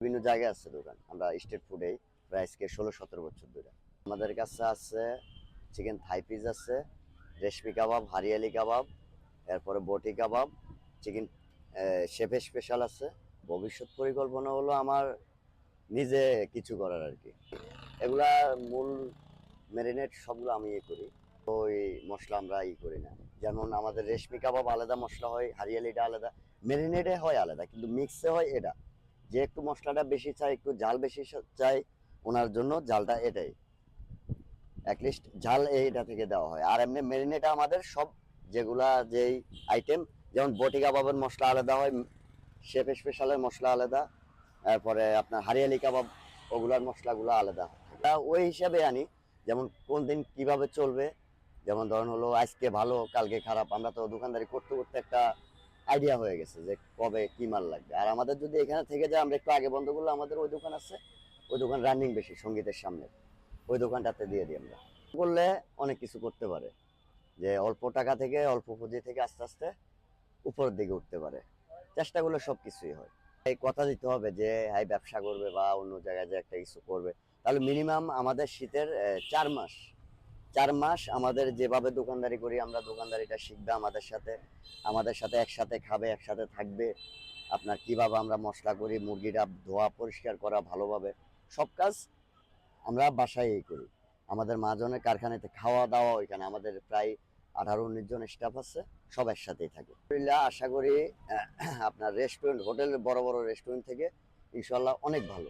বিভিন্ন জায়গায় আছে দোকান। আমরা স্ট্রিট ফুডেই প্রায় আজকে 16-17 বছর ধরে। আমাদের কাছে আছে চিকেন থাই পিস আছে, রেশমি কাবাব, হারিয়ালি কাবাব, এরপরে বটি কাবাব, চিকেন শেফে স্পেশাল আছে। ভবিষ্যৎ পরিকল্পনা হলো আমার নিজে কিছু করার আর কি। এগুলা মূল ম্যারিনেট সবগুলো আমি করি। ওই মশলা আমরা করি না। যেমন আমাদের রেশমি কাবাব আলাদা মশলা হয়, হারিয়ালিটা আলাদা, ম্যারিনেটে হয় আলাদা, কিন্তু মিক্সে হয় এটা। যে একটু মশলাটা বেশি চাই, একটু ঝাল বেশি চাই, ওনার জন্য ঝালটা এটাই, অ্যাটলিস্ট ঝাল এইটা থেকে দেওয়া হয়। আর এমনি ম্যারিনেটে আমাদের সব যেগুলা যেই আইটেম, যেমন বটি কাবাবের মশলা আলাদা হয়, শেফ স্পেশালের মশলা আলাদা, তারপরে আপনার হারিয়ালি কাবাব ওগুলার মশলাগুলো আলাদা। তা ওই হিসাবে আনি, যেমন কোন দিন কিভাবে চলবে। যেমন ধরুন হলো আজকে ভালো কালকে খারাপ, আমরা তো দোকানদারি করতে করতে একটা আইডিয়া হয়ে গেছে যে কবে কি মাল লাগবে। আর আমাদের যদি এখানে থেকে যায়, আমরা একটু আগে বন্ধ করলে আমাদের ওই দোকান আছে, ওই দোকান রানিং বেশি সঙ্গীতের সামনে, ওই দোকানটাতে দিয়ে দিই আমরা। করলে অনেক কিছু করতে পারে, যে অল্প টাকা থেকে অল্প পুঁজি থেকে আস্তে আস্তে উপরের দিকে উঠতে পারে। চেষ্টা করলে সবকিছুই হয়। এই কথা দিতে হবে যে হ্যাঁ ব্যবসা করবে বা অন্য জায়গায় যে একটা কিছু করবে, তাহলে মিনিমাম আমাদের শীতের 4 মাস, 4 মাস আমাদের যেভাবে দোকানদারি করি আমরা, দোকানদারিটা শিখবে আমাদের সাথে, আমাদের সাথে একসাথে খাবে, একসাথে থাকবে। আপনার কিভাবে আমরা মশলা করি, মুরগিটা ধোয়া পরিষ্কার করা ভালোভাবে, সব কাজ আমরা বাসায় করি। আমাদের মহাজনের কারখানাতে খাওয়া দাওয়া ওইখানে, আমাদের প্রায় 18-19 জন স্টাফ আছে, সব একসাথেই থাকে। আশা করি আপনার রেস্টুরেন্ট, হোটেল, বড় বড় রেস্টুরেন্ট থেকে ইনশাল্লাহ অনেক ভালো।